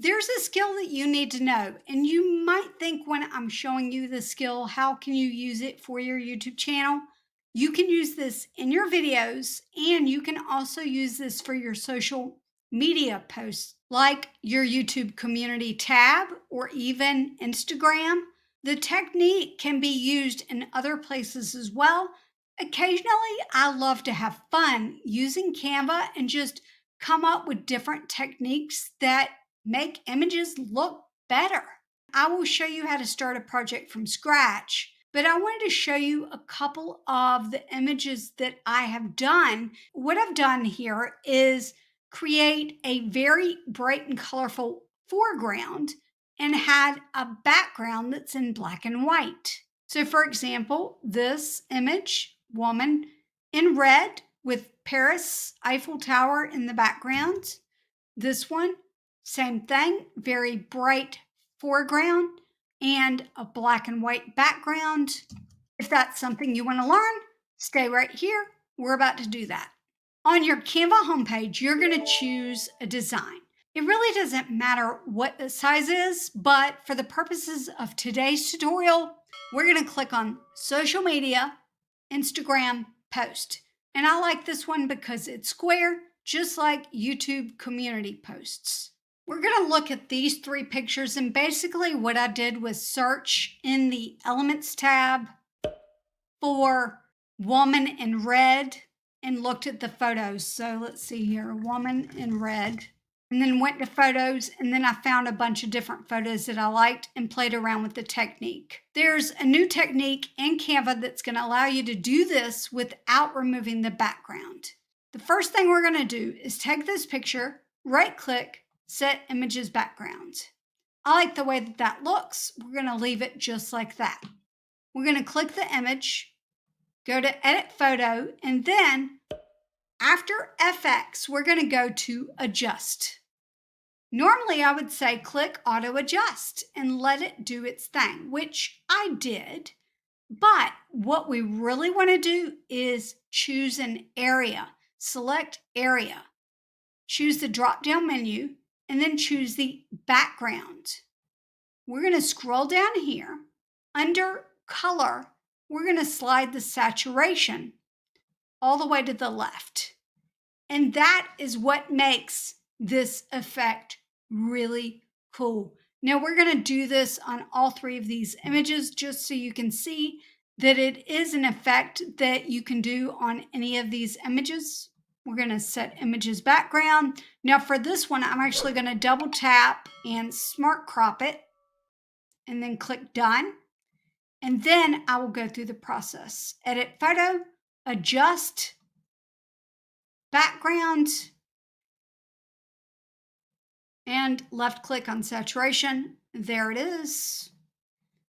There's a skill that you need to know, and you might think when I'm showing you the skill, how can you use it for your YouTube channel? You can use this in your videos, and you can also use this for your social media posts, like your YouTube community tab or even Instagram. The technique can be used in other places as well. Occasionally, I love to have fun using Canva and just come up with different techniques that make images look better. I will show you how to start a project from scratch, but I wanted to show you a couple of the images that I have done. What I've done here is create a very bright and colorful foreground and had a background that's in black and white. So for example, this image, woman in red with Paris Eiffel Tower in the background. This one, same thing, very bright foreground and a black and white background. If that's something you want to learn, stay right here. We're about to do that. On your Canva homepage, you're going to choose a design. It really doesn't matter what the size is, but for the purposes of today's tutorial, we're going to click on social media, Instagram post. And I like this one because it's square, just like YouTube community posts. We're going to look at these three pictures, and basically what I did was search in the Elements tab for woman in red and looked at the photos. So let's see here, woman in red. And then went to photos, and then I found a bunch of different photos that I liked and played around with the technique. There's a new technique in Canva that's going to allow you to do this without removing the background. The first thing we're going to do is take this picture, right-click, set images background. I like the way that that looks. We're going to leave it just like that. We're going to click the image, go to edit photo, and then after FX, we're going to go to adjust. Normally, I would say click auto adjust and let it do its thing, which I did. But what we really want to do is choose an area, select area, choose the drop down menu, and then choose the background. We're going to scroll down here. Under color, we're going to slide the saturation all the way to the left. And that is what makes this effect really cool. Now we're going to do this on all three of these images just so you can see that it is an effect that you can do on any of these images. We're going to set images background. Now for this one, I'm actually going to double tap and smart crop it and then click done. And then I will go through the process. Edit photo, adjust, background, and left click on saturation. There it is.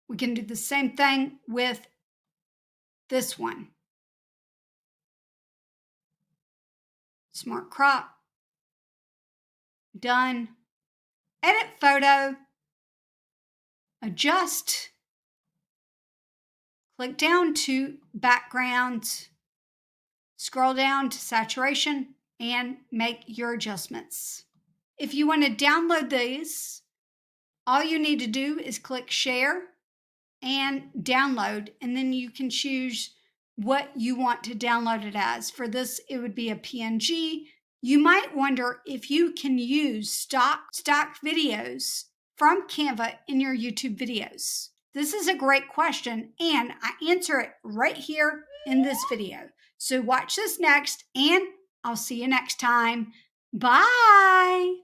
We can do the same thing with this one. Smart crop, done. Edit photo, adjust, click down to background, scroll down to saturation, and make your adjustments. If you want to download these, all you need to do is click share and download, and then you can choose what you want to download it as. For this, it would be a PNG. You might wonder if you can use stock videos from Canva in your YouTube videos. This is a great question, and I answer it right here in this video. So watch this next, and I'll see you next time. Bye.